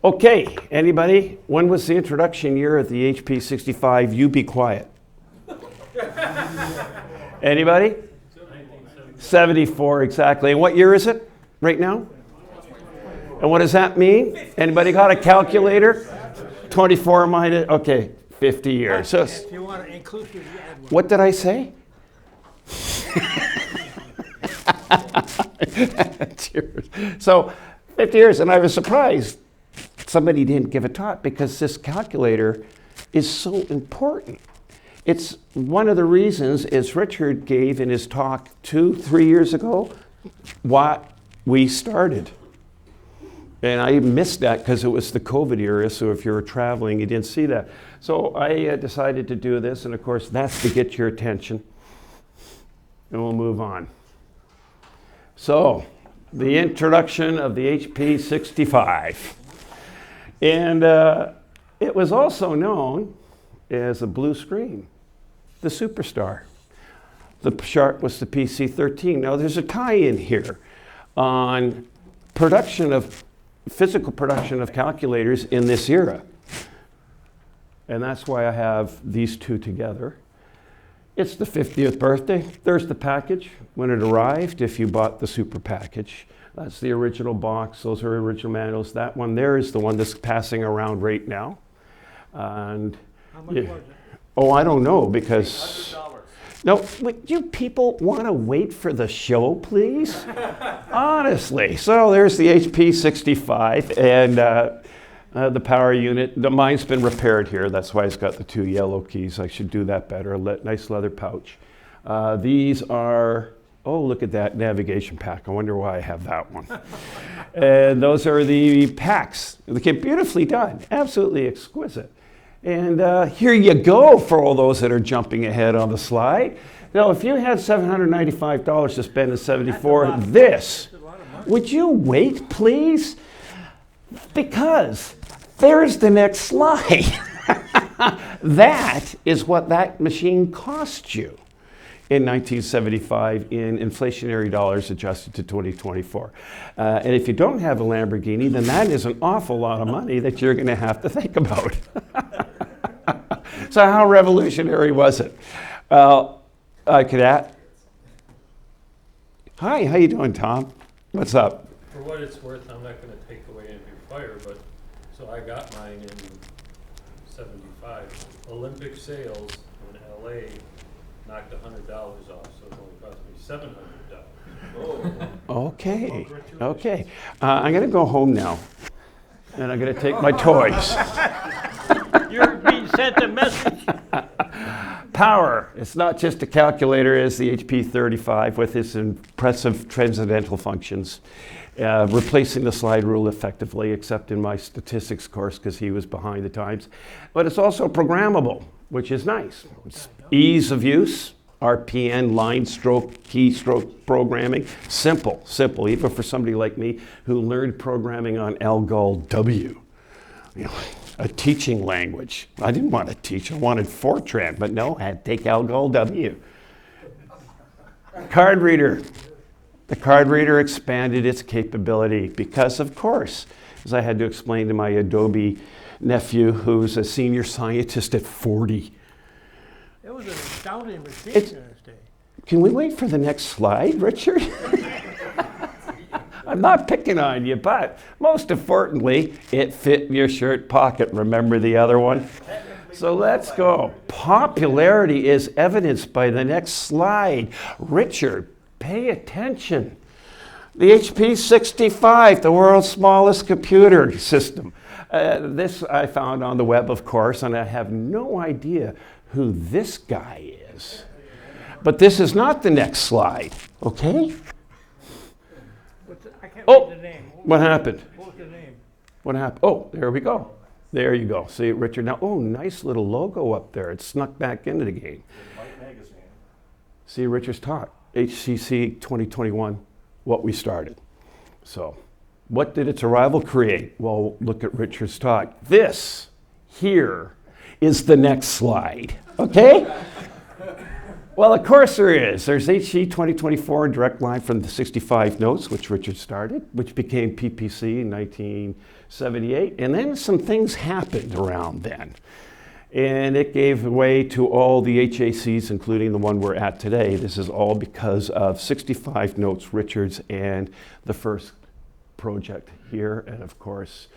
Okay, anybody? When was the introduction year of the HP-65? You be quiet. Anybody? 74, exactly. And what year is it right now? And what does that mean? Anybody got a calculator? 24 minus, okay, 50 years. So, if you want to inclusive, you add one. what did I say? So 50 years, and I was surprised somebody didn't give a talk because this calculator is so important. It's one of the reasons, as Richard gave in his talk 2-3 years ago, what we started. And I missed that because it was the COVID era, so if you were traveling, you didn't see that. So I decided to do this, and of course, that's to get your attention. And we'll move on. So, the introduction of the HP-65. And it was also known as a blue screen, the superstar. The shark was the PC-13. Now, there's a tie-in here on physical production of calculators in this era. And that's why I have these two together. It's the 50th birthday. There's the package when it arrived, if you bought the super package. That's the original box. Those are original manuals. That one there is the one that's passing around right now. And How much was it? oh, I don't know, because no, would you people want to wait for the show, please? Honestly. So there's the HP-65 and the power unit. Mine's been repaired here. That's why it's got the 2 yellow keys. I should do that better. Nice leather pouch. These are, oh, look at that navigation pack. I wonder why I have that one. And those are the packs. They get beautifully done. Absolutely exquisite. And here you go for all those that are jumping ahead on the slide. Now, if you had $795 to spend in 74, this, would you wait, please? Because there's the next slide. That is what that machine cost you in 1975 in inflationary dollars adjusted to 2024. And if you don't have a Lamborghini, then that is an awful lot of money that you're going to have to think about. So how revolutionary was it? I could add. Hi, how you doing, Tom? What's up? For what it's worth, I'm not going to take away any of your fire, but so I got mine in 75. Olympic sales in LA knocked $100 off, so it only cost me $700. Okay, okay. I'm going to go home now, and I'm going to take my toys. You're being sent a message. Power. It's not just a calculator, it's the HP-35 with its impressive transcendental functions. Replacing the slide rule effectively, except in my statistics course because he was behind the times. But it's also programmable, which is nice. It's ease of use, RPN, line stroke, keystroke programming. Simple, even for somebody like me who learned programming on Algol W. You know, a teaching language. I didn't want to teach, I wanted Fortran, but no, I had to take Algol W. Card reader. The card reader expanded its capability because, of course, as I had to explain to my Adobe nephew, who's a senior scientist at 40. It was an astounding machine in this day. Can we wait for the next slide, Richard? I'm not picking on you, but most importantly, it fit in your shirt pocket. Remember the other one? So let's go. Popularity is evidenced by the next slide. Richard, pay attention. The HP-65, the world's smallest computer system. This I found on the web, of course, and I have no idea who this guy is. But this is not the next slide, okay? I can't Oh, read the name. what happened? What was the name? What happened? Oh, there we go. There you go. See, Richard, now, oh, nice little logo up there. It snuck back into the game. See, Richard's talk. HCC 2021, what we started. So, what did its arrival create? Well, look at Richard's talk. This here is the next slide, okay? Well, of course there is. There's HC 2024 direct line from the 65 notes, which Richard started, which became PPC in 78. And then some things happened around then. And it gave way to all the HHCs, including the one we're at today. This is all because of 65 Notes Richards and the first project here, and of course,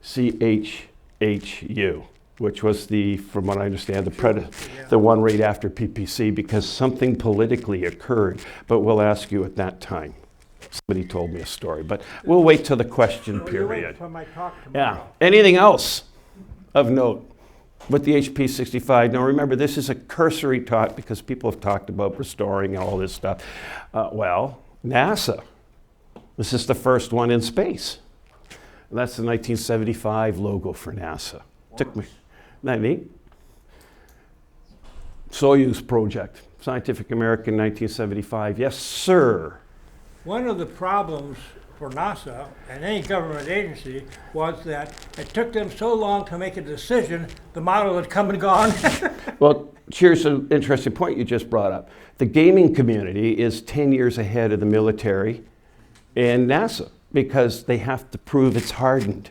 CHHU, which was from what I understand, the one right after PPC, because something politically occurred, but we'll ask you at that time. Somebody told me a story, but we'll wait till the question period. For my talk tomorrow. Yeah. Anything else of note with the HP-65? Now remember, this is a cursory talk because people have talked about restoring and all this stuff. Well, NASA. This is the first one in space. And that's the 1975 logo for NASA. Took me. Isn't that neat? Soyuz project, Scientific American, 1975. Yes, sir. One of the problems for NASA and any government agency was that it took them so long to make a decision, the model had come and gone. Well, here's an interesting point you just brought up. The gaming community is 10 years ahead of the military and NASA because they have to prove it's hardened.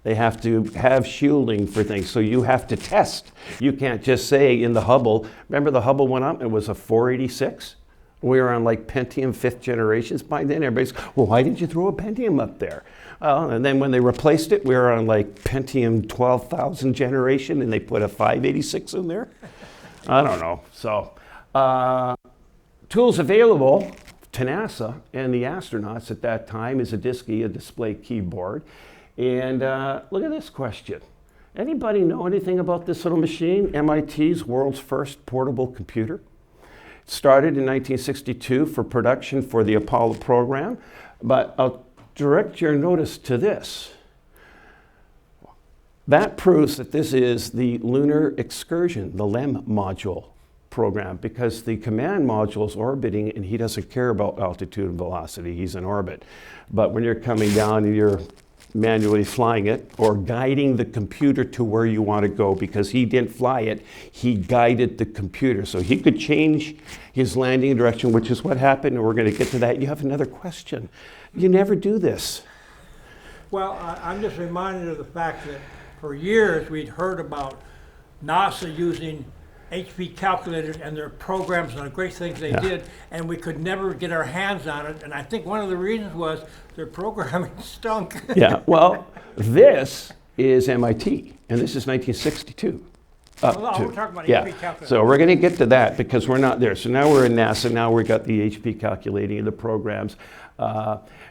They have to have shielding for things, so you have to test. You can't just say in the Hubble, remember the Hubble went up, it was a 486? We were on like Pentium 5th generations by then. Everybody's, well, why did you throw a Pentium up there? And then when they replaced it, we were on like Pentium 12,000 generation and they put a 586 in there. I don't know. So tools available to NASA and the astronauts at that time is a DSKY, a display keyboard. And look at this question. Anybody know anything about this little machine? MIT's world's first portable computer. Started in 1962 for production for the Apollo program, but I'll direct your notice to this. That proves that this is the lunar excursion, the LEM module program, because the command module is orbiting and he doesn't care about altitude and velocity, he's in orbit. But when you're coming down and you're manually flying it or guiding the computer to where you want to go, because he didn't fly it, he guided the computer. So he could change his landing direction, which is what happened, and we're going to get to that. You have another question. You never do this. Well, I'm just reminded of the fact that for years we'd heard about NASA using HP calculators and their programs and the great things they did, and we could never get our hands on it. And I think one of the reasons was their programming stunk. Yeah, well, this is MIT, and this is 1962. We're talking about yeah. HP calculators. So we're going to get to that because we're not there. So now we're in NASA. Now we've got the HP calculating the programs.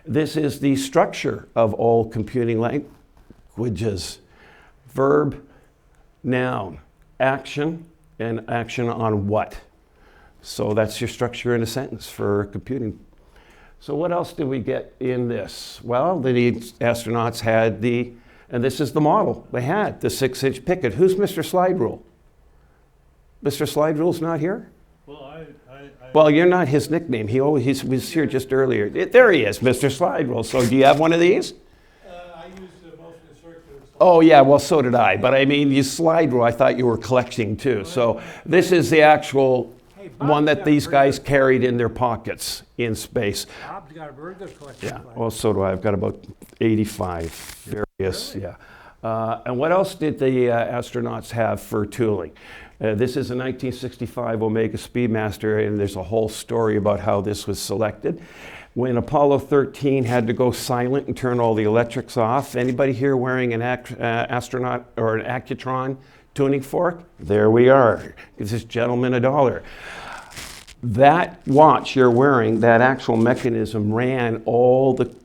This is the structure of all computing languages. Verb, noun, action, and action on what. So that's your structure in a sentence for computing. So what else did we get in this? Well, the astronauts had and this is the model, they had the 6-inch Picket. Who's Mr. Slide Rule? Mr. Slide Rule's not here? Well, Well, you're not his nickname. He was here just earlier. There he is, Mr. Slide Rule. So do you have one of these? I use the motion circular. Oh yeah, well so did I. But I mean, you slide rule, I thought you were collecting too. So this is the actual one that these guys carried in their pockets in space. Bob's got a very good collection. Yeah, well so do I. I've got about 85 various, yeah. And what else did the astronauts have for tooling? This is a 1965 Omega Speedmaster, and there's a whole story about how this was selected. When Apollo 13 had to go silent and turn all the electrics off, anybody here wearing an astronaut or an Accutron tuning fork? There we are. Gives this gentleman $1. That watch you're wearing, that actual mechanism ran all the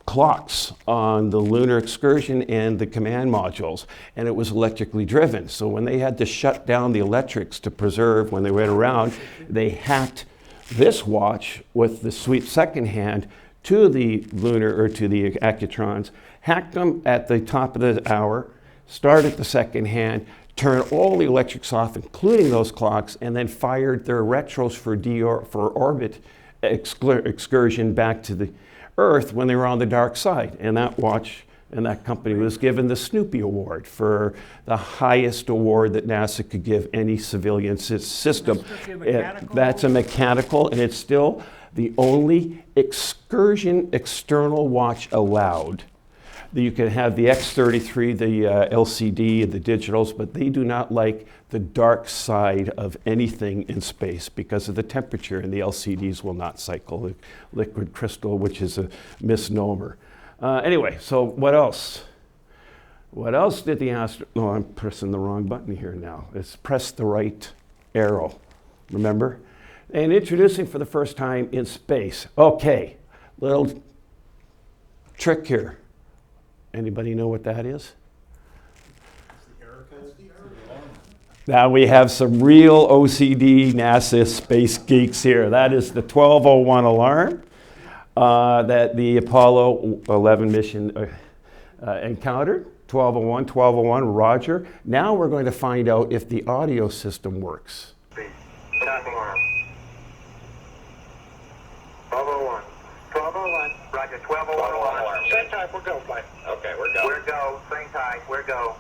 clocks on the lunar excursion and the command modules, and it was electrically driven. So when they had to shut down the electrics to preserve when they went around, they hacked this watch with the sweep second hand to the lunar or to the Accutrons, hacked them at the top of the hour, started the second hand, turned all the electrics off, including those clocks, and then fired their retros for orbit excursion back to the Earth when they were on the dark side. And that watch and that company was given the Snoopy Award for the highest award that NASA could give any civilian system. That's a mechanical, and it's still the only excursion external watch allowed You can have the X33, the LCD, and the digitals, but they do not like the dark side of anything in space because of the temperature, and the LCDs will not cycle. Liquid crystal, which is a misnomer. Anyway, so what else? What else did the astronaut? Oh, I'm pressing the wrong button here now. Let's press the right arrow. Remember? And introducing for the first time in space. Okay, little trick here. Anybody know what that is? Now we have some real OCD NASA space geeks here. That is the 1201 alarm that the Apollo 11 mission encountered. 1201, 1201, Roger. Now we're going to find out if the audio system works. Alarm. 1201. 1201. Roger, 1201 alarm. Same time, we're go, flight. Okay, we're go. We're go, same time, we're go.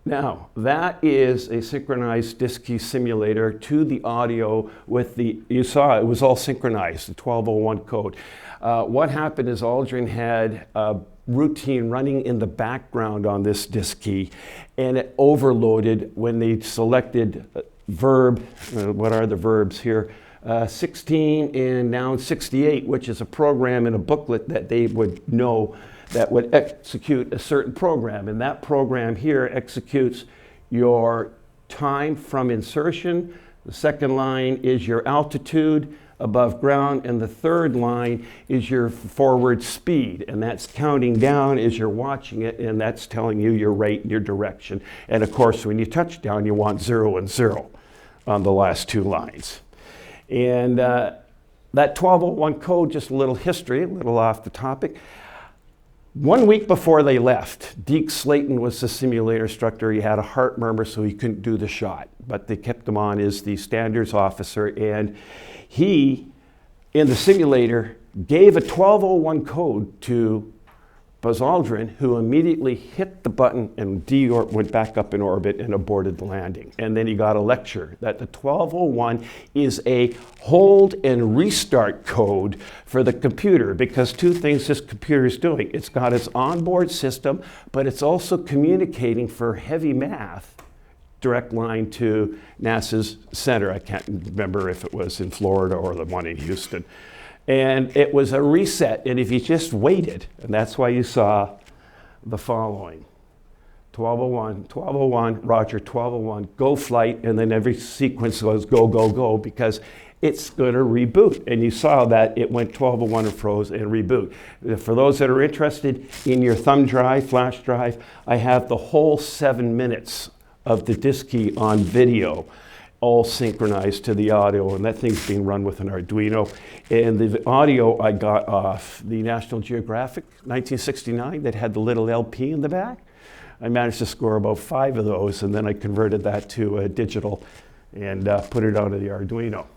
Now, that is a synchronized DSKY simulator to the audio with the, you saw it was all synchronized, the 1201 code. What happened is Aldrin had a routine running in the background on this DSKY, and it overloaded when they selected verb, what are the verbs here? 16 and noun 68, which is a program in a booklet that they would know that would execute a certain program. And that program here executes your time from insertion. The second line is your altitude above ground, and the third line is your forward speed, and that's counting down as you're watching it, and that's telling you your rate and your direction. And of course, when you touch down, you want 0 and 0 on the last two lines. And that 1201 code, just a little history, a little off the topic. 1 week before they left, Deke Slayton was the simulator instructor. He had a heart murmur, so he couldn't do the shot, but they kept him on as the standards officer, and he, in the simulator, gave a 1201 code to Buzz Aldrin, who immediately hit the button and went back up in orbit and aborted the landing. And then he got a lecture that the 1201 is a hold and restart code for the computer, because two things this computer is doing. It's got its onboard system, but it's also communicating for heavy math, direct line to NASA's center. I can't remember if it was in Florida or the one in Houston. And it was a reset, and if you just waited, and that's why you saw the following. 1201, 1201, Roger, 1201, go flight, and then every sequence goes go, go, go, because it's going to reboot. And you saw that it went 1201 and froze and reboot. For those that are interested, in your thumb drive, flash drive, I have the whole 7 minutes of the DSKY on video, all synchronized to the audio, and that thing's being run with an Arduino. And the audio I got off the National Geographic 1969 that had the little LP in the back. I managed to score about 5 of those, and then I converted that to a digital and put it onto the Arduino.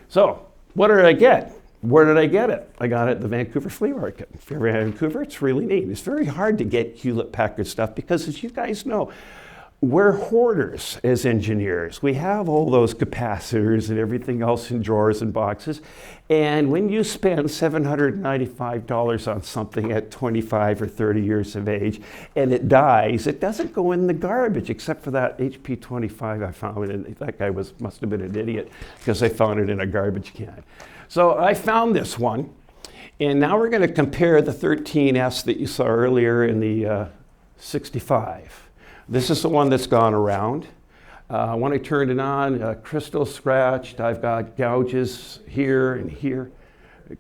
So what did I get? Where did I get it? I got it at the Vancouver Flea Market. If you're ever in Vancouver, it's really neat. It's very hard to get Hewlett-Packard stuff because, as you guys know, we're hoarders as engineers. We have all those capacitors and everything else in drawers and boxes. And when you spend $795 on something at 25 or 30 years of age and it dies, it doesn't go in the garbage, except for that HP-25 I found. And that guy must have been an idiot because I found it in a garbage can. So I found this one. And now we're going to compare the 13S that you saw earlier in the 65. This is the one that's gone around. When I turned it on, crystal scratched. I've got gouges here and here,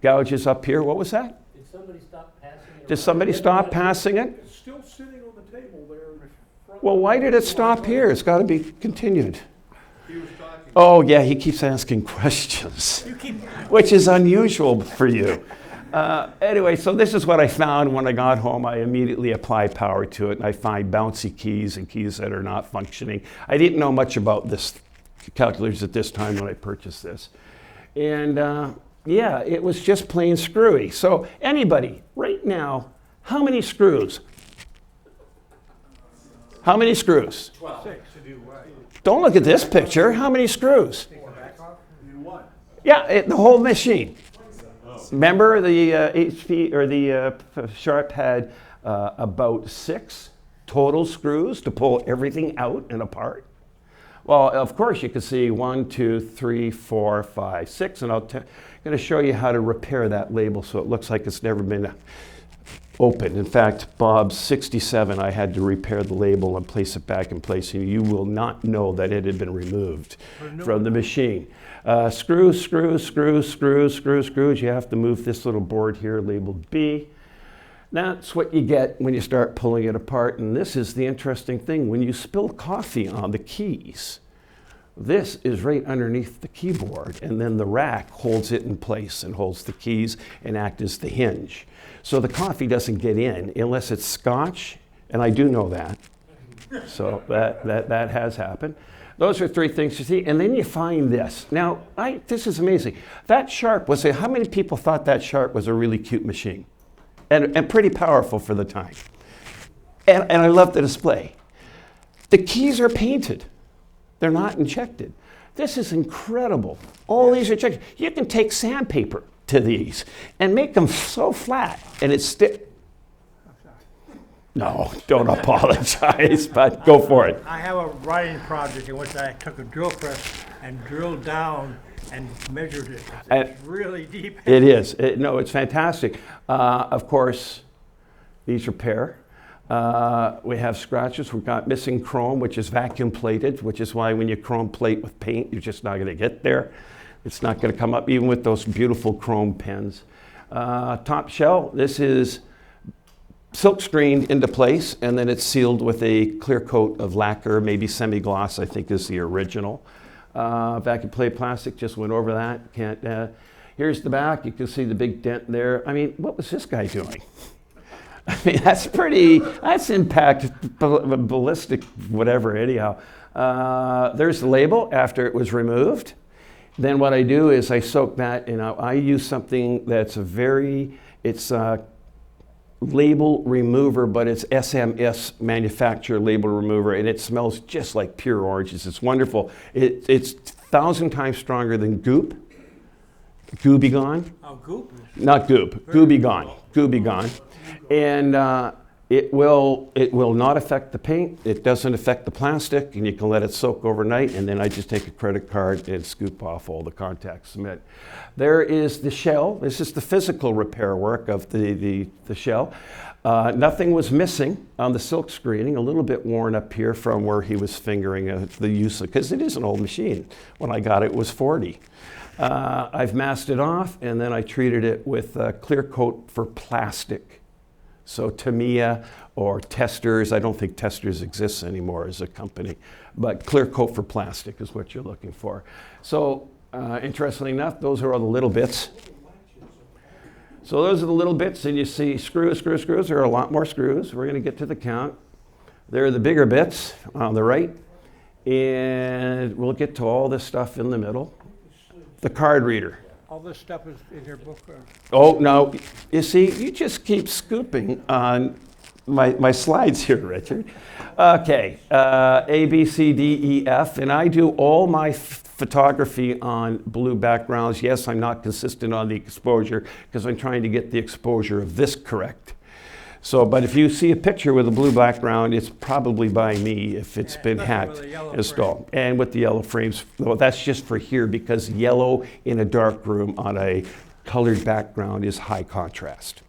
gouges up here. What was that? Did somebody stop passing it? Did somebody stop passing it? It's still sitting on the table there in front. Well, why did it stop here? It's got to be continued. Oh, yeah, he keeps asking questions, which is unusual for you. Anyway, so this is what I found when I got home. I immediately apply power to it, and I find bouncy keys and keys that are not functioning. I didn't know much about this calculators at this time when I purchased this. And yeah, it was just plain screwy. So anybody, right now, how many screws? How many screws? 12. Don't look at this picture. How many screws? Yeah, the whole machine. Remember the HP or the Sharp had about 6 total screws to pull everything out and apart. Well, of course, you can see 1, 2, 3, 4, 5, 6, and I'm going to show you how to repair that label so it looks like it's never been opened. In fact, Bob's 67, I had to repair the label and place it back in place, and you will not know that it had been removed from the machine. Screws, screws, screws, screws, screws, screws. You have to move this little board here labeled B. That's what you get when you start pulling it apart, and this is the interesting thing. When you spill coffee on the keys, this is right underneath the keyboard, and then the rack holds it in place and holds the keys and acts as the hinge. So the coffee doesn't get in unless it's Scotch, and I do know that. So that has happened. Those are 3 things you see, and then you find this. Now, this is amazing. That Sharp how many people thought that Sharp was a really cute machine? And pretty powerful for the time. And I love the display. The keys are painted. They're not injected. This is incredible. All these are injected. You can take sandpaper to these and make them so flat, and it's still. No, don't apologize, but go for it. I have a writing project in which I took a drill press and drilled down and measured it. It's really deep. It is. No, it's fantastic. Of course, these repair. We have scratches. We've got missing chrome, which is vacuum plated, which is why when you chrome plate with paint, you're just not going to get there. It's not going to come up even with those beautiful chrome pens. Top shell, this is silk screened into place, and then it's sealed with a clear coat of lacquer, maybe semi-gloss, I think is the original. Vacuum plate plastic, just went over that. Here's the back. You can see the big dent there. I mean, what was this guy doing? I mean, that's impact, ballistic, whatever, anyhow. There's the label after it was removed. Then what I do is I soak that, and I use something that's it's a label remover, but it's SMS manufacturer label remover, and it smells just like pure oranges. It's wonderful. It's 1,000 times stronger than Goop. Gooby Gone. Oh, Goop? Not Goop. Gooby Gone. Gooby Gone. And it will not affect the paint. It doesn't affect the plastic, and you can let it soak overnight, and then I just take a credit card and scoop off all the contact cement. There is the shell. This is the physical repair work of the shell. Nothing was missing on the silk screening, a little bit worn up here from where he was fingering the use of, because it is an old machine. When I got it, it was 40. I've masked it off, and then I treated it with a clear coat for plastic. So Tamiya or Testers, I don't think Testers exists anymore as a company, but clear coat for plastic is what you're looking for. So interestingly enough, those are all the little bits. So those are the little bits, and you see screws, screws, screws. There are a lot more screws. We're going to get to the count. There are the bigger bits on the right, and we'll get to all this stuff in the middle. The card reader. All this stuff is in your book? Oh, no. You see, you just keep scooping on my slides here, Richard. Okay, A, B, C, D, E, F, and I do all my photography on blue backgrounds. Yes, I'm not consistent on the exposure because I'm trying to get the exposure of this correct. So, but if you see a picture with a blue background, it's probably by me if it's been hacked installed. And with the yellow frames, well, that's just for here because yellow in a dark room on a colored background is high contrast.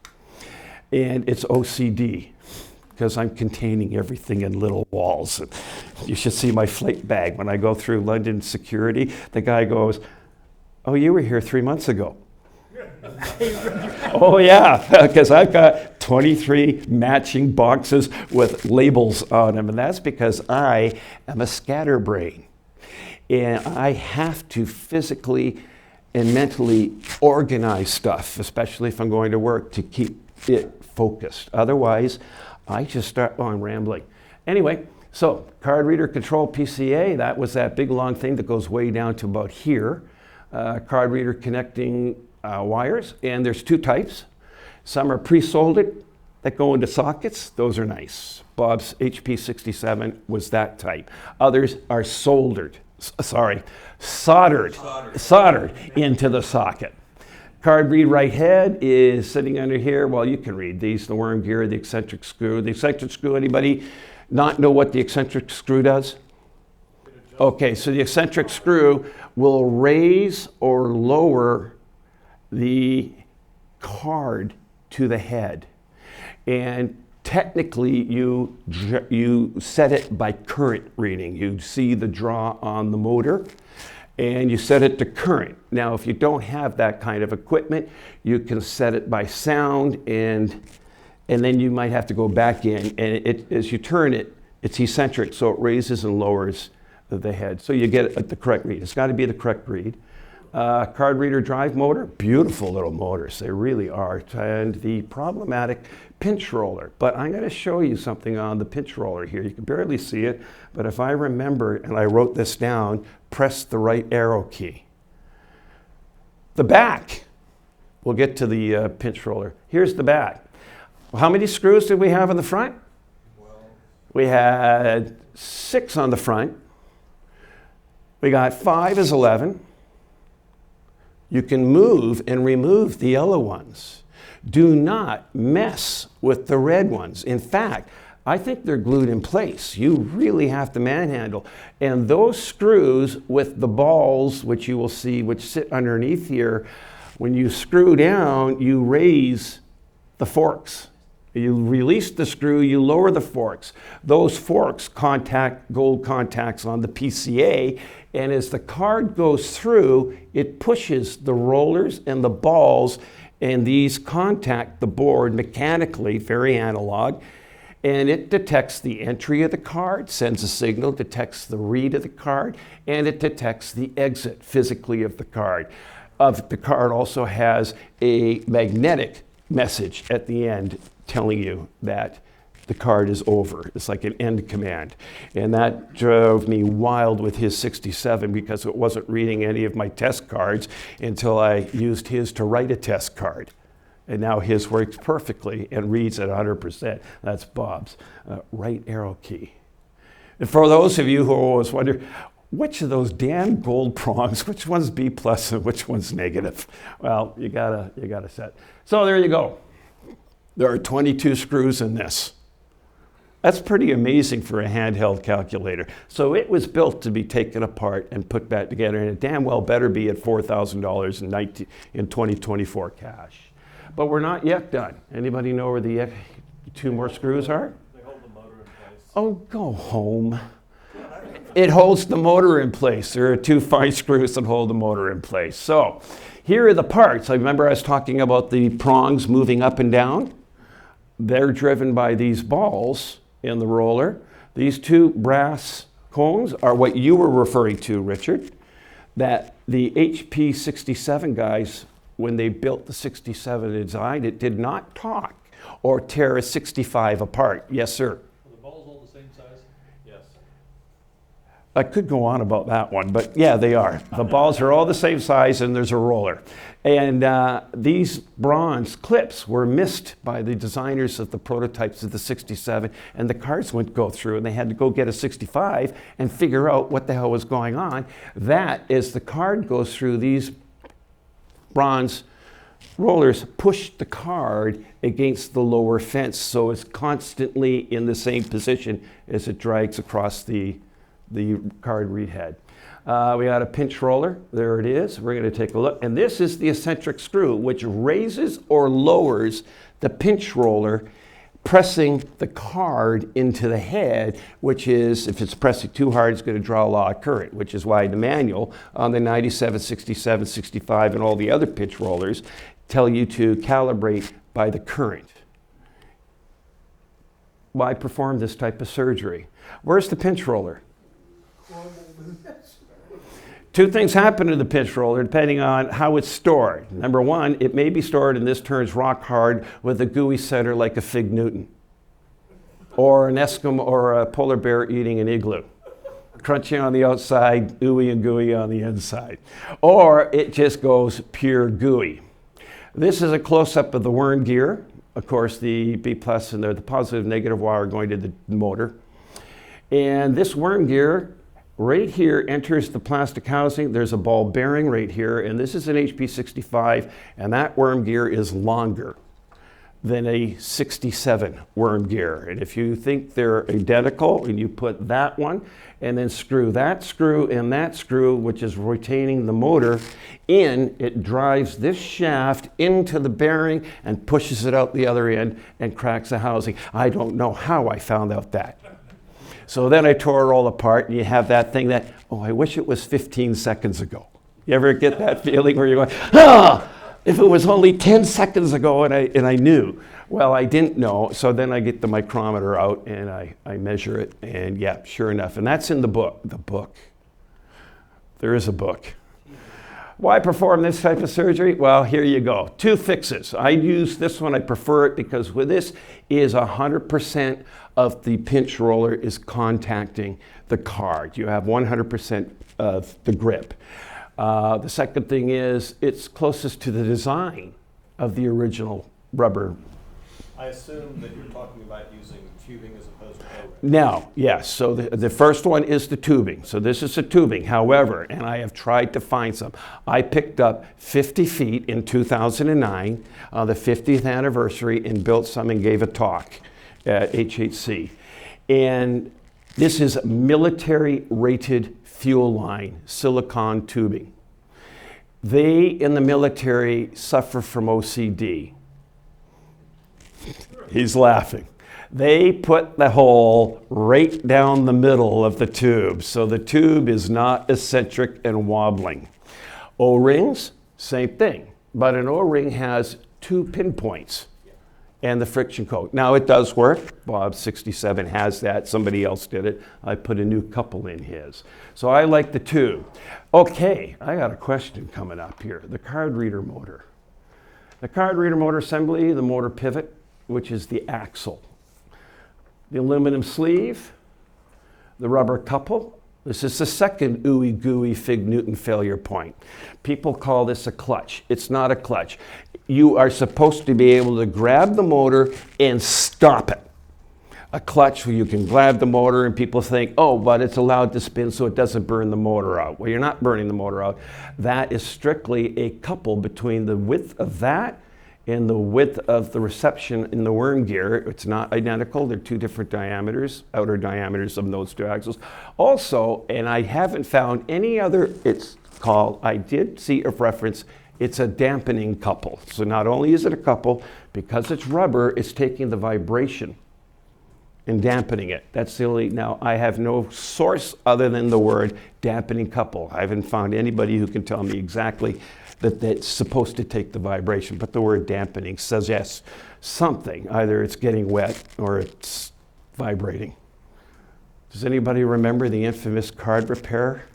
And it's OCD because I'm containing everything in little walls. You should see my flight bag. When I go through London security, the guy goes, "Oh, you were here 3 months ago." Oh yeah, because I've got 23 matching boxes with labels on them, and that's because I am a scatterbrain. And I have to physically and mentally organize stuff, especially if I'm going to work, to keep it focused. Otherwise, I just start, I'm rambling. Anyway, so card reader control PCA, that was that big long thing that goes way down to about here. Card reader connecting wires, and there's 2 types. Some are pre-soldered that go into sockets. Those are nice. Bob's HP-67 was that type. Others are soldered into the socket. Card read right head is sitting under here. Well, you can read these, the worm gear, the eccentric screw. The eccentric screw, anybody not know what the eccentric screw does? Okay, so the eccentric screw will raise or lower the card to the head. And technically, you set it by current reading. You see the draw on the motor, and you set it to current. Now, if you don't have that kind of equipment, you can set it by sound, and then you might have to go back in. And as you turn it, it's eccentric, so it raises and lowers the head. So you get the correct read. It's got to be the correct read. Card reader drive motor, beautiful little motors, they really are. And the problematic pinch roller. But I'm going to show you something on the pinch roller here. You can barely see it, but if I remember, and I wrote this down, press the right arrow key. The back, we'll get to the pinch roller. Here's the back. Well, how many screws did we have in the front? We had 6 on the front. We got 5 is 11. You can move and remove the yellow ones. Do not mess with the red ones. In fact, I think they're glued in place. You really have to manhandle. And those screws with the balls, which you will see, which sit underneath here, when you screw down, you raise the forks. You release the screw, you lower the forks. Those forks contact gold contacts on the PCA, and as the card goes through, it pushes the rollers and the balls, and these contact the board mechanically, very analog, and it detects the entry of the card, sends a signal, detects the read of the card, and it detects the exit physically of the card. The card also has a magnetic message at the end telling you that the card is over. It's like an end command. And that drove me wild with his 67 because it wasn't reading any of my test cards until I used his to write a test card. And now his works perfectly and reads at 100%. That's Bob's right arrow key. And for those of you who always wonder, which of those damn gold prongs, which one's B plus and which one's negative? Well, you gotta set. So there you go. There are 22 screws in this. That's pretty amazing for a handheld calculator. So it was built to be taken apart and put back together, and it damn well better be at $4,000 in 2024 cash. But we're not yet done. Anybody know where the 2 more screws are? They hold the motor in place. Oh, go home. It holds the motor in place. There are 2 fine screws that hold the motor in place. So here are the parts. I remember I was talking about the prongs moving up and down. They're driven by these balls in the roller. These 2 brass cones are what you were referring to, Richard, that the HP-67 guys, when they built the 67 design, it did not talk or tear a 65 apart. Yes, sir. Are the balls all the same size? Yes. I could go on about that one, but yeah, they are. The balls are all the same size and there's a roller. And these bronze clips were missed by the designers of the prototypes of the 67, and the cards wouldn't go through, and they had to go get a 65 and figure out what the hell was going on. That, as the card goes through, these bronze rollers push the card against the lower fence, so it's constantly in the same position as it drags across the card read head. We got a pinch roller. There it is. We're going to take a look. And this is the eccentric screw, which raises or lowers the pinch roller, pressing the card into the head, which is, if it's pressing too hard, it's going to draw a lot of current, which is why the manual on the 97, 67, 65, and all the other pinch rollers tell you to calibrate by the current. Why perform this type of surgery? Where's the pinch roller? 2 things happen to the pinch roller depending on how it's stored. Number 1, it may be stored, and this turns rock hard with a gooey center like a Fig Newton, or an Eskimo or a polar bear eating an igloo. Crunchy on the outside, ooey and gooey on the inside. Or it just goes pure gooey. This is a close-up of the worm gear. Of course, the B plus and the positive negative wire going to the motor. And this worm gear right here enters the plastic housing. There's a ball bearing right here, and this is an HP-65, and that worm gear is longer than a 67 worm gear. And if you think they're identical, and you put that one, and then screw that screw and that screw, which is retaining the motor, in, it drives this shaft into the bearing and pushes it out the other end and cracks the housing. I don't know how I found out that. So then I tore it all apart, and you have that thing that, oh, I wish it was 15 seconds ago. You ever get that feeling where you're going, ah, if it was only 10 seconds ago and I knew? Well, I didn't know, so then I get the micrometer out and I measure it, and yeah, sure enough. And that's in the book. The book. There is a book. Why perform this type of surgery? Well, here you go. 2 fixes. I use this one. I prefer it because with this is 100% of the pinch roller is contacting the card. You have 100% of the grip. The second thing is it's closest to the design of the original rubber. I assume that you're talking about using tubing as opposed to O-ring. Now, yes, so the first one is the tubing. So this is the tubing. However, and I have tried to find some, I picked up 50 feet in 2009, the 50th anniversary, and built some and gave a talk at HHC. And this is military rated fuel line, silicone tubing. They in the military suffer from OCD. He's laughing. They put the hole right down the middle of the tube, so the tube is not eccentric and wobbling. O-rings, same thing, but an O-ring has 2 pinpoints and the friction coat. Now it does work. Bob 67 has that. Somebody else did it. I put a new couple in his. So I like the tube. Okay, I got a question coming up here. The card reader motor. The card reader motor assembly, the motor pivot, which is the axle. The aluminum sleeve, the rubber couple. This is the second ooey gooey Fig Newton failure point. People call this a clutch. It's not a clutch. You are supposed to be able to grab the motor and stop it. A clutch where you can grab the motor and people think, oh, but it's allowed to spin so it doesn't burn the motor out. Well, you're not burning the motor out. That is strictly a couple between the width of that and the width of the reception in the worm gear. It's not identical. They're 2 different diameters, outer diameters of those 2 axles. Also, and I haven't found any other, it's called, I did see a reference, it's a dampening couple. So not only is it a couple, because it's rubber, it's taking the vibration and dampening it. That's the only, now I have no source other than the word dampening couple. I haven't found anybody who can tell me exactly that that's supposed to take the vibration, but the word dampening suggests something. Either it's getting wet or it's vibrating. Does anybody remember the infamous card repair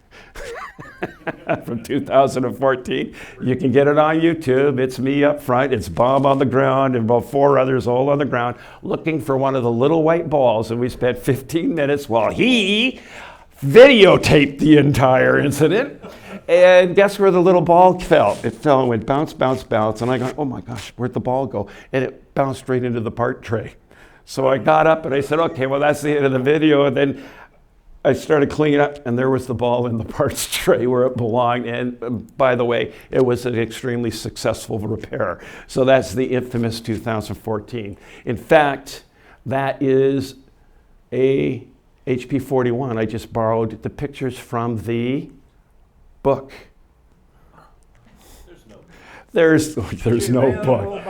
from 2014? You can get it on YouTube. It's me up front, it's Bob on the ground, and about 4 others all on the ground looking for one of the little white balls, and we spent 15 minutes while he videotaped the entire incident. And guess where the little ball fell? It fell and went bounce, bounce, bounce. And I go, oh my gosh, where'd the ball go? And it bounced right into the part tray. So I got up and I said, okay, well, that's the end of the video. And then I started cleaning up, and there was the ball in the parts tray where it belonged. And by the way, it was an extremely successful repair. So that's the infamous 2014. In fact, that is a HP-41. I just borrowed the pictures from the book. There's no book.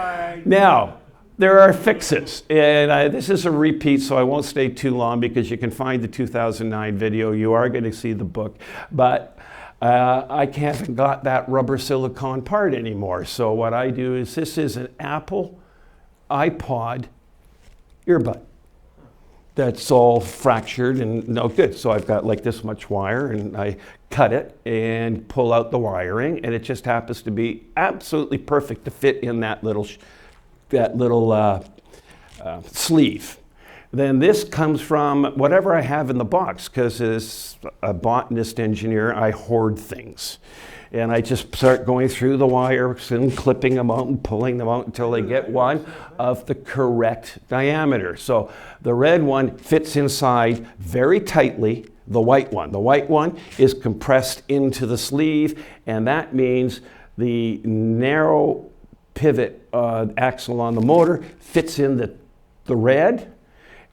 Now, there are fixes, and this is a repeat, so I won't stay too long because you can find the 2009 video. You are going to see the book, but I haven't got that rubber silicone part anymore. So what I do is, this is an Apple iPod earbud that's all fractured and no good. So I've got like this much wire, and I cut it and pull out the wiring, and it just happens to be absolutely perfect to fit in that little sleeve. Then this comes from whatever I have in the box, because as a botanist engineer, I hoard things. And I just start going through the wires and clipping them out and pulling them out until I get one of the correct diameter. So the red one fits inside very tightly, the white one. The white one is compressed into the sleeve, and that means the narrow pivot axle on the motor fits in the red,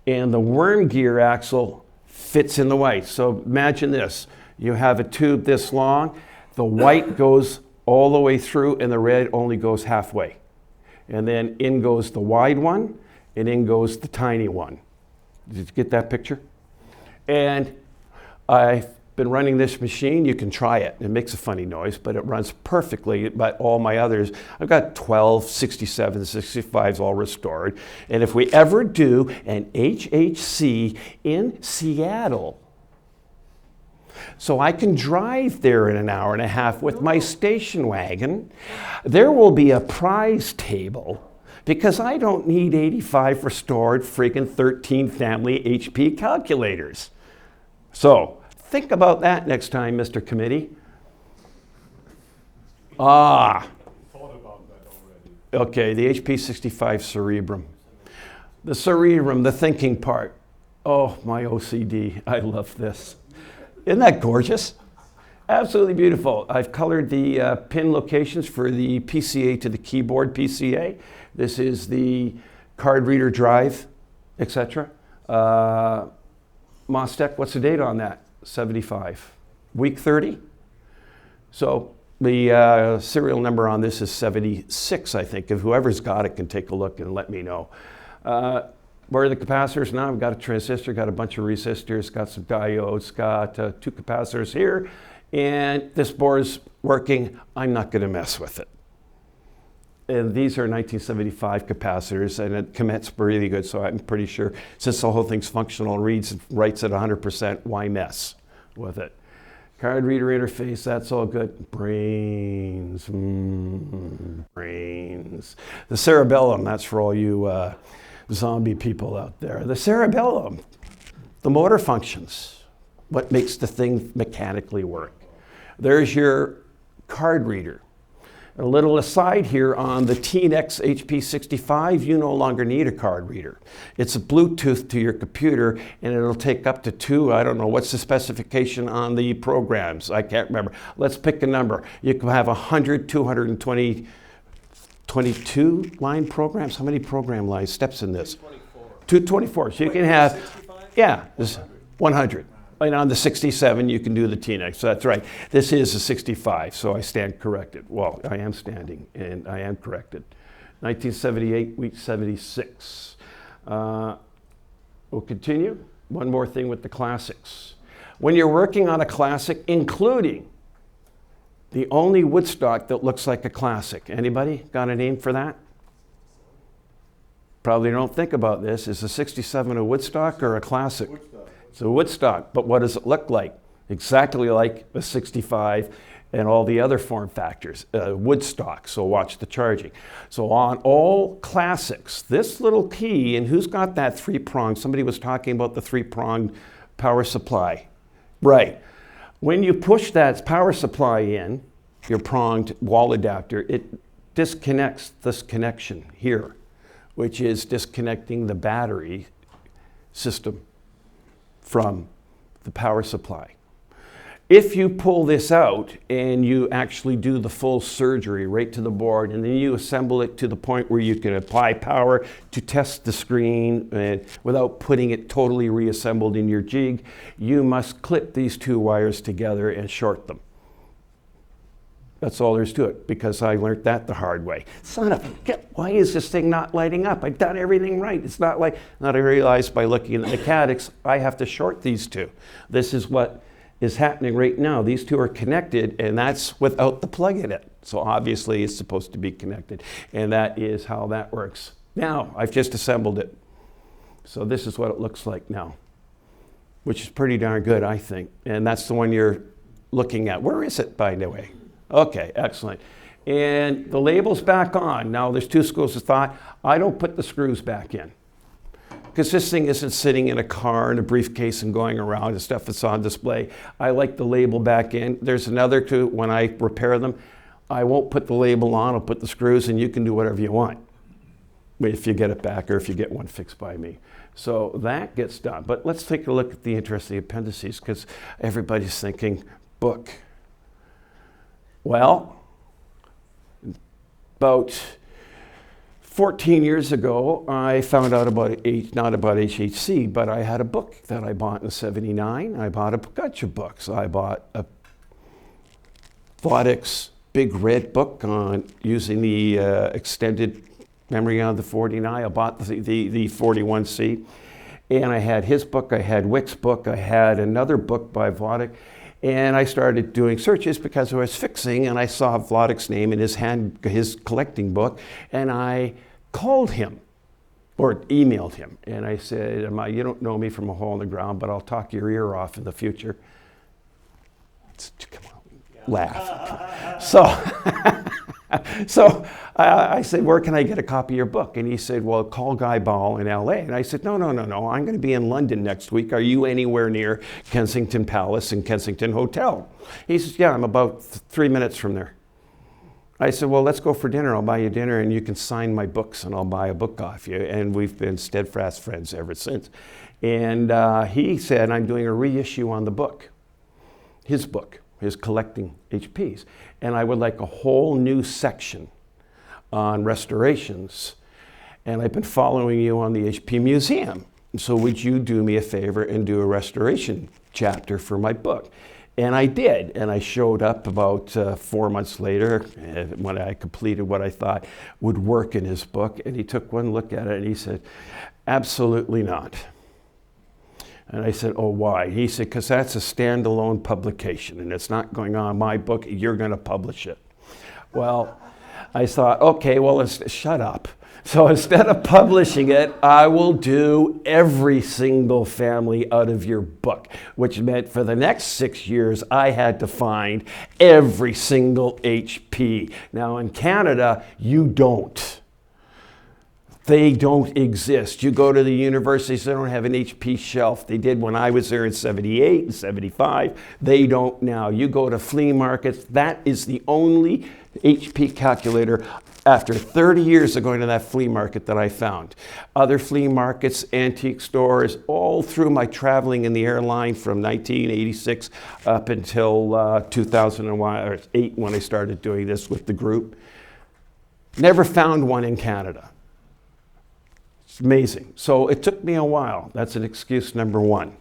and the worm gear axle fits in the white. So imagine this. You have a tube this long, the white goes all the way through and the red only goes halfway. And then in goes the wide one and in goes the tiny one. Did you get that picture? And I've been running this machine. You can try it. It makes a funny noise, but it runs perfectly. But all my others, I've got 12, 67, 65s all restored. And if we ever do an HHC in Seattle, so I can drive there in an hour and a half with my station wagon, there will be a prize table because I don't need 85 restored friggin' 13 family HP calculators. So think about that next time, Mr. Committee. Thought about that already. Okay, the HP-65 Cerebrum. The Cerebrum, the thinking part. Oh, my OCD, I love this. Isn't that gorgeous? Absolutely beautiful. I've colored the pin locations for the PCA to the keyboard PCA. This is the card reader drive, etc. MOSTEC, what's the date on that? 75. Week 30? So the serial number on this is 76, I think. If whoever's got it can take a look and let me know. Where are the capacitors now? I've got a transistor, got a bunch of resistors, got some diodes, got 2 capacitors here, and this board's working. I'm not going to mess with it. And these are 1975 capacitors, and it commits really good, so I'm pretty sure since the whole thing's functional, reads and writes at 100%, why mess with it? Card reader interface, that's all good. Brains, brains. The cerebellum, that's for all you zombie people out there. The cerebellum, the motor functions, what makes the thing mechanically work. There's your card reader. A little aside here on the TNX HP-65, you no longer need a card reader. It's a Bluetooth to your computer and it'll take up to 2, I don't know, what's the specification on the programs? I can't remember. Let's pick a number. You can have 100, 220, 22 line programs. How many program lines, steps in this? 224. So you can have, 65? yeah, this 100. And on the 67, you can do the TNX. So that's right. This is a 65, so I stand corrected. Well, I am standing, and I am corrected. 1978, week 76. We'll continue. One more thing with the classics. When you're working on a classic, including the only Woodstock that looks like a classic. Anybody got a name for that? Probably don't think about this. Is a 67 a Woodstock or a classic? Woodstock. It's a Woodstock, but what does it look like? Exactly like a 65 and all the other form factors. Woodstock, so watch the charging. So on all classics, this little key, and who's got that 3-prong? Somebody was talking about the 3-pronged power supply. Right. When you push that power supply in, your pronged wall adapter, it disconnects this connection here, which is disconnecting the battery system from the power supply. If you pull this out and you actually do the full surgery right to the board and then you assemble it to the point where you can apply power to test the screen without putting it totally reassembled in your jig, you must clip these 2 wires together and short them. That's all there's to it, because I learned that the hard way. Son of a, why is this thing not lighting up? I've done everything right. It's not like, not I realized by looking at the mechanics, I have to short these 2. This is what is happening right now. These 2 are connected, and that's without the plug in it. So obviously it's supposed to be connected, and that is how that works. Now, I've just assembled it. So this is what it looks like now, which is pretty darn good, I think. And that's the one you're looking at. Where is it, by the way? Okay, excellent. And the label's back on. Now, there's 2 schools of thought. I don't put the screws back in, because this thing isn't sitting in a car in a briefcase and going around and stuff that's on display. I like the label back in. There's another 2, when I repair them, I won't put the label on, I'll put the screws, and you can do whatever you want if you get it back or if you get one fixed by me. So that gets done. But let's take a look at the interesting appendices, because everybody's thinking book. Well, about 14 years ago, I found out about, not about HHC, but I had a book that I bought in '79. I bought a bunch of books. I bought a Vladic's big red book on using the extended memory on the 49. I bought the 41C. And I had his book, I had Wick's book, I had another book by Vladic. And I started doing searches because I was fixing, and I saw Vladic's name in his collecting book, and I called him or emailed him. And I said, you don't know me from a hole in the ground, but I'll talk your ear off in the future. Come on, laugh. So I said, where can I get a copy of your book? And he said, well, call Guy Ball in LA. And I said, no, I'm going to be in London next week. Are you anywhere near Kensington Palace and Kensington Hotel? He says, yeah, I'm about 3 minutes from there. I said, well, let's go for dinner. I'll buy you dinner and you can sign my books and I'll buy a book off you. And we've been steadfast friends ever since. And he said, I'm doing a reissue on the book, his collecting HPs. And I would like a whole new section on restorations. And I've been following you on the HP Museum. So would you do me a favor and do a restoration chapter for my book? And I did, and I showed up about 4 months later when I completed what I thought would work in his book, and he took one look at it and he said, absolutely not. And I said, oh, why? He said, because that's a standalone publication and it's not going on my book, you're going to publish it. Well, I thought, okay, well, shut up. So instead of publishing it, I will do every single family out of your book, which meant for the next 6 years, I had to find every single HP. Now in Canada, you don't. They don't exist. You go to the universities, they don't have an HP shelf. They did when I was there in '78 and '75. They don't now. You go to flea markets, that is the only HP calculator after 30 years of going to that flea market that I found. Other flea markets, antique stores, all through my traveling in the airline from 1986 up until 2008 when I started doing this with the group. Never found one in Canada. It's amazing. So it took me a while. That's an excuse number one.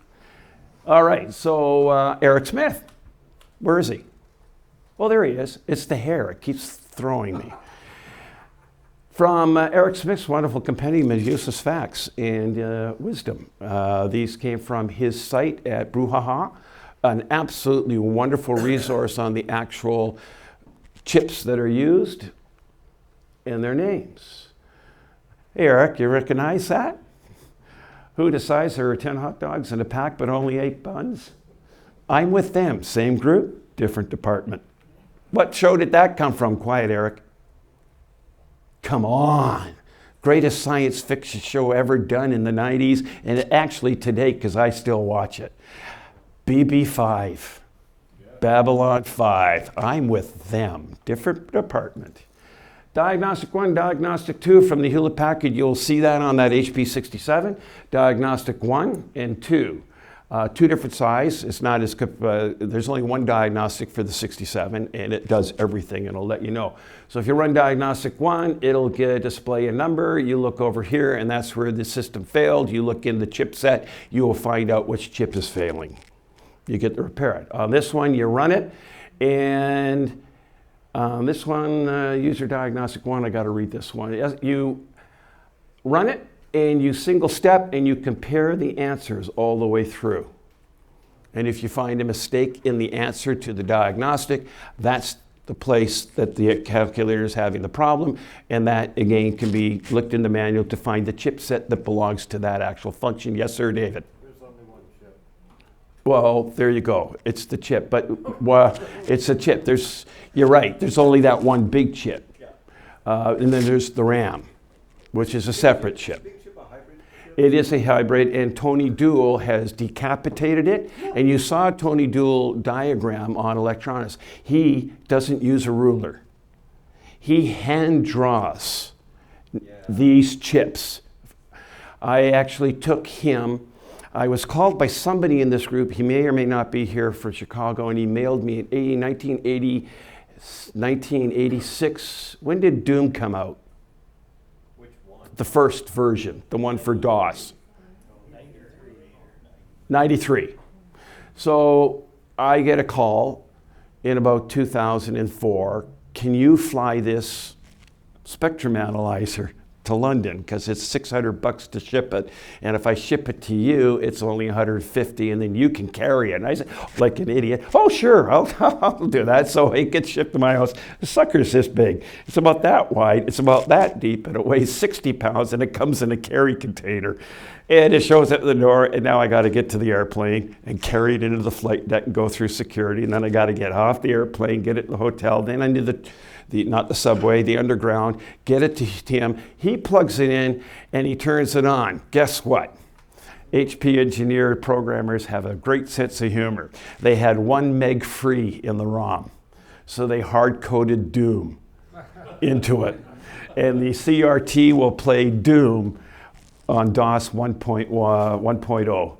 All right, so Eric Smith, where is he? Well, there he is. It's the hair. It keeps throwing me. From Eric Smith's wonderful compendium of useless facts and wisdom. These came from his site at Brouhaha, an absolutely wonderful resource on the actual chips that are used and their names. Hey, Eric, you recognize that? Who decides there are 10 hot dogs in a pack but only 8 buns? I'm with them. Same group, different department. What show did that come from? Quiet, Eric. Come on. Greatest science fiction show ever done in the 90s, and actually today, because I still watch it. BB5. Yeah. Babylon 5. I'm with them. Different department. Diagnostic 1, Diagnostic 2 from the Hewlett Packard. You'll see that on that HP-67. Diagnostic 1 and 2. 2 different size. It's not as, there's only one diagnostic for the 67 and it does everything and it'll let you know. So if you run diagnostic 1, it'll display a number. You look over here and that's where the system failed. You look in the chipset, you will find out which chip is failing. You get to repair it. On this one, you run it, and this one, user diagnostic 1, I gotta read this one. You run it, and you single step and you compare the answers all the way through. And if you find a mistake in the answer to the diagnostic, that's the place that the calculator is having the problem. And that again can be looked in the manual to find the chipset that belongs to that actual function. Yes, sir, David? There's only one chip. Well, there you go. It's the chip, but well, it's a chip. You're right, there's only that one big chip. Yeah. And then there's the RAM, which is a separate chip. It is a hybrid, and Tony Duell has decapitated it. And you saw Tony Duell diagram on electronics. He doesn't use a ruler. He hand draws these chips. I actually took him. I was called by somebody in this group. He may or may not be here from Chicago, and he mailed me in 1986. When did Doom come out? Which one? The first version, the one for DOS. 93. So I get a call in about 2004. Can you fly this spectrum analyzer to London? Because it's $600 to ship it. And if I ship it to you, it's only 150, and then you can carry it. And I said, like an idiot, oh, sure, I'll do that. So it gets shipped to my house. The sucker's this big. It's about that wide. It's about that deep, and it weighs 60 pounds, and it comes in a carry container. And it shows up at the door, and now I got to get to the airplane and carry it into the flight deck and go through security. And then I got to get off the airplane, get it to the hotel, then into not the subway, the underground, get it to him. He plugs it in, and he turns it on. Guess what? HP engineered programmers have a great sense of humor. They had 1 meg free in the ROM. So they hard-coded Doom into it. And the CRT will play Doom on DOS 1.0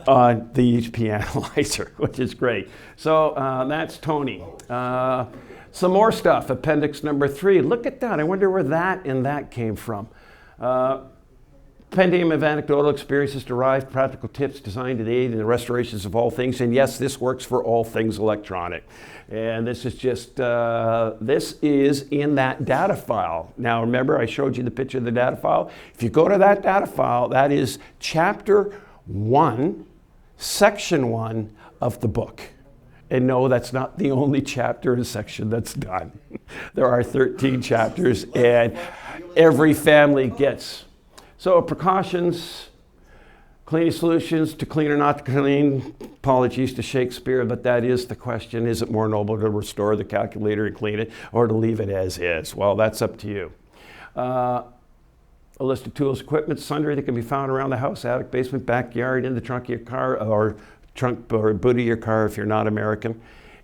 on the HP analyzer, which is great. So that's Tony. Some more stuff, appendix number 3. Look at that. I wonder where that and that came from. Compendium of anecdotal experiences derived, practical tips designed to aid in the restorations of all things. And yes, this works for all things electronic. And this is just, this is in that data file. Now remember, I showed you the picture of the data file. If you go to that data file, that is chapter 1, section 1 of the book. And no, that's not the only chapter and section that's done. There are 13 chapters, and every family gets. So precautions, cleaning solutions, to clean or not to clean. Apologies to Shakespeare, but that is the question. Is it more noble to restore the calculator and clean it, or to leave it as is? Well, that's up to you. A list of tools, equipment, sundry that can be found around the house, attic, basement, backyard, in the trunk of your car, or trunk or boot of your car if you're not American,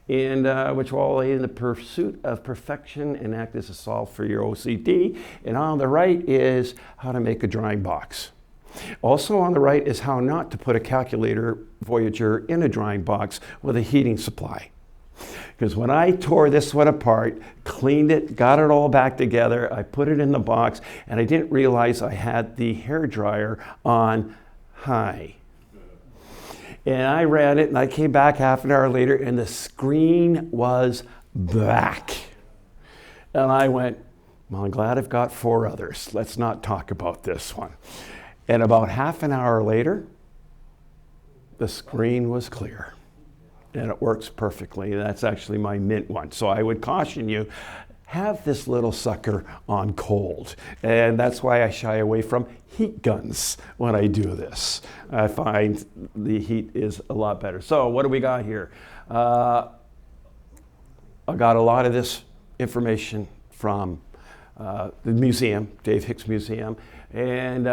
and which will all aid in the pursuit of perfection and act as a solve for your OCD. And on the right is how to make a drawing box. Also on the right is how not to put a calculator Voyager in a drawing box with a heating supply. Because when I tore this one apart, cleaned it, got it all back together, I put it in the box, and I didn't realize I had the hairdryer on high. And I ran it, and I came back half an hour later, and the screen was black. And I went, well, I'm glad I've got 4 others. Let's not talk about this one. And about half an hour later, the screen was clear. And it works perfectly. That's actually my Mint one. So I would caution you, have this little sucker on cold. And that's why I shy away from heat guns when I do this. I find the heat is a lot better. So what do we got here? I got a lot of this information from the museum, Dave Hicks Museum, and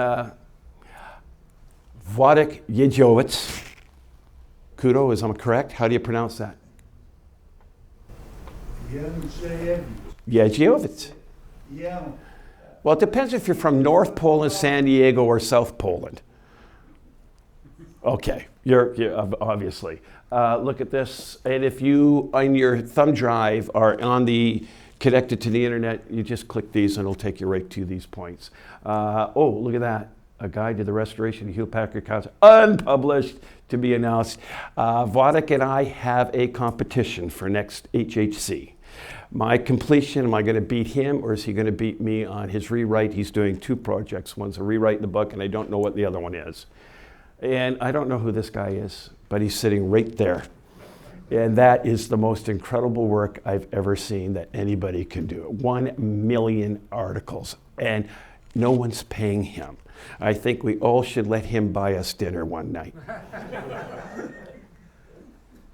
Wojtek Jeziowicz. Kudo, is I'm correct? How do you pronounce that? Jeziowicz. Yeah. Well, it depends if you're from North Poland, San Diego, or South Poland. Okay, you're obviously. Look at this, and if you, on your thumb drive, are connected to the internet, you just click these and it'll take you right to these points. Oh, look at that. A guide to the restoration of Hewlett-Packard Concert, unpublished, to be announced. Wojtek and I have a competition for next HHC. My completion, am I going to beat him, or is he going to beat me on his rewrite? He's doing 2 projects. One's a rewrite in the book, and I don't know what the other one is. And I don't know who this guy is, but he's sitting right there. And that is the most incredible work I've ever seen that anybody can do. 1 million articles, and no one's paying him. I think we all should let him buy us dinner one night.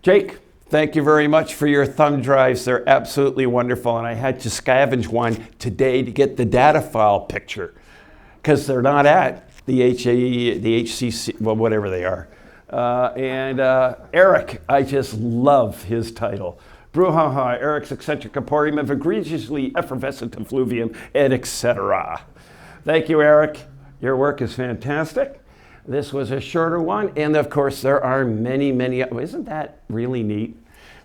Jake, thank you very much for your thumb drives. They're absolutely wonderful, and I had to scavenge one today to get the data file picture, because they're not at the HCC, well, whatever they are. Eric, I just love his title. Brouhaha, Eric's eccentric emporium of egregiously effervescent effluvium, and etc. Thank you, Eric. Your work is fantastic. This was a shorter one, and of course there are many, isn't that really neat?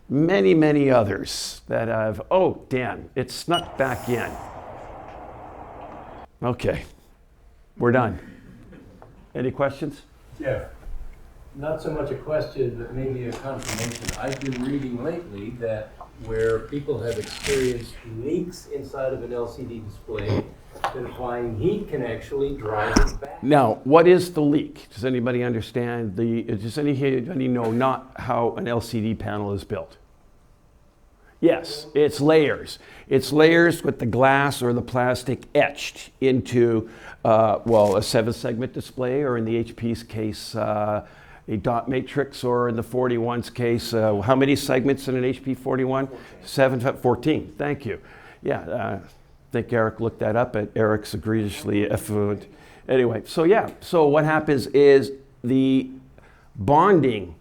Many others that I've, oh damn, it snuck back in. Okay, we're done. Any questions? Yeah. Not so much a question, but maybe a confirmation. I've been reading lately that where people have experienced leaks inside of an LCD display, that applying heat can actually drive it back. Now, what is the leak? Does anybody understand does anybody know not how an LCD panel is built? Yes, it's layers. It's layers with the glass or the plastic etched into, a 7-segment display, or in the HP's case, a dot matrix, or in the 41's case, how many segments in an HP 41? 14, thank you. Yeah, I think Eric looked that up, and Eric's egregiously effluent. Anyway, so what happens is the bonding,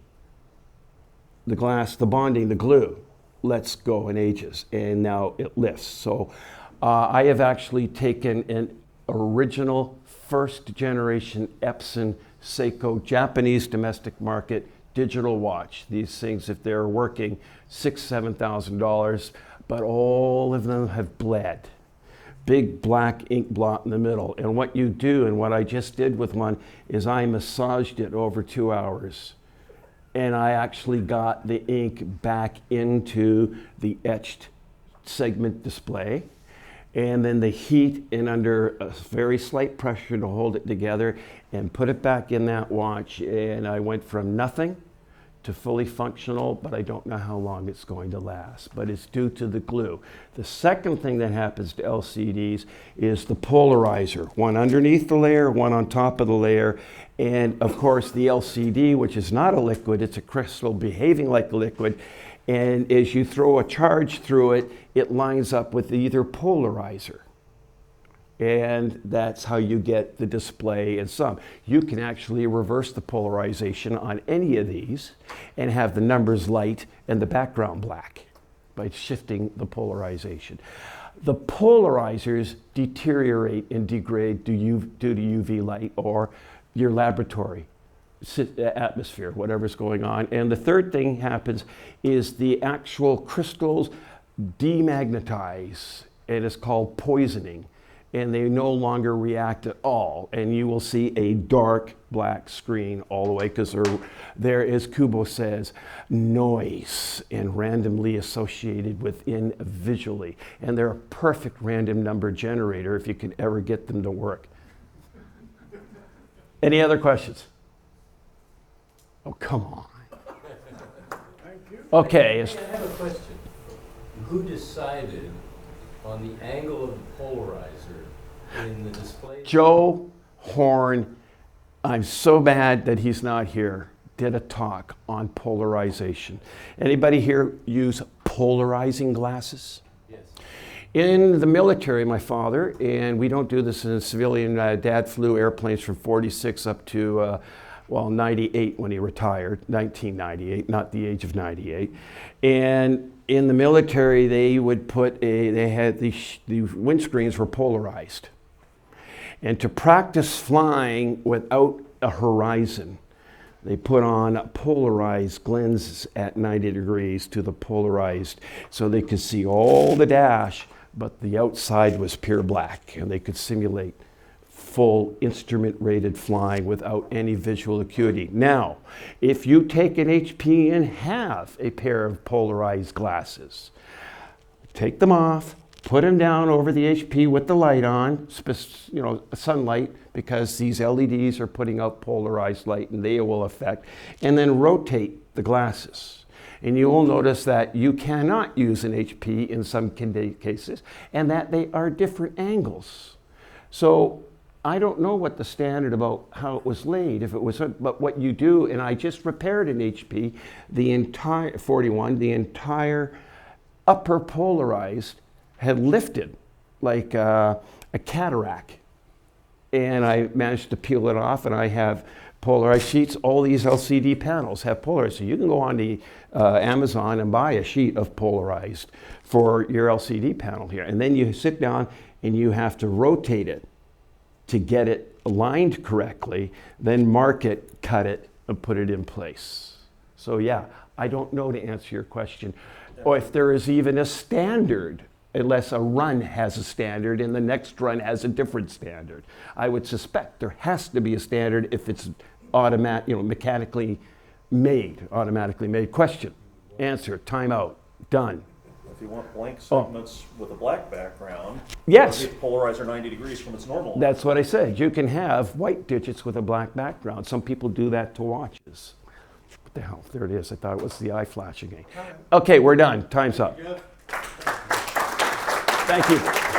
the glass, the bonding, the glue, lets go and ages, and now it lifts. So I have actually taken an original first generation Epson Seiko Japanese domestic market digital watch. These things, if they're working, $6,000, $7,000, but all of them have bled. Big black ink blot in the middle. And what you do, and what I just did with one, is I massaged it over 2 hours. And I actually got the ink back into the etched segment display. And then the heat, and under a very slight pressure to hold it together, and put it back in that watch. And I went from nothing to fully functional, but I don't know how long it's going to last. But it's due to the glue. The second thing that happens to LCDs is the polarizer. One underneath the layer, one on top of the layer. And of course the LCD, which is not a liquid, it's a crystal behaving like a liquid. And as you throw a charge through it, it lines up with either polarizer. And that's how you get the display in some. You can actually reverse the polarization on any of these and have the numbers light and the background black by shifting the polarization. The polarizers deteriorate and degrade due to UV light or your laboratory atmosphere, whatever's going on. And the third thing happens is the actual crystals demagnetize, and it's called poisoning. And they no longer react at all. And you will see a dark black screen all the way, because there, as Kubo says, noise and randomly associated within visually. And they're a perfect random number generator if you can ever get them to work. Any other questions? Oh, come on. Thank you. Okay. I have a question. Who decided on the angle of the polarizer in the display? Joe Horn, I'm so mad that he's not here, did a talk on polarization. Anybody here use polarizing glasses? Yes. In the military, my father, and we don't do this in civilian, Dad flew airplanes from 46 up to 98 when he retired, 1998, not the age of 98. And in the military, they would put they had the windscreens were polarized. And to practice flying without a horizon, they put on polarized lenses at 90 degrees to the polarized, so they could see all the dash, but the outside was pure black, and they could simulate full instrument-rated flying without any visual acuity. Now, if you take an HP and have a pair of polarized glasses, take them off, put them down over the HP with the light on, sunlight, because these LEDs are putting out polarized light and they will affect, and then rotate the glasses. And you will notice that you cannot use an HP in some cases, and that they are different angles. So I don't know what the standard about how it was laid, if it was, but what you do, and I just repaired an HP, the entire 41, the entire upper polarized had lifted like a cataract. And I managed to peel it off, and I have polarized sheets. All these LCD panels have polarized. So you can go on to Amazon and buy a sheet of polarized for your LCD panel here. And then you sit down and you have to rotate it to get it aligned correctly, then mark it, cut it, and put it in place. So yeah, I don't know to answer your question. Or if there is even a standard, unless a run has a standard and the next run has a different standard. I would suspect there has to be a standard if it's mechanically made, automatically made. Question, answer, timeout, done. If you want blank segments with a black background, Yes. the polarizer 90 degrees from its normal. That's what I said. You can have white digits with a black background. Some people do that to watches. What the hell? There it is. I thought it was the eye flashing. Okay, we're done. Time's up. Thank you.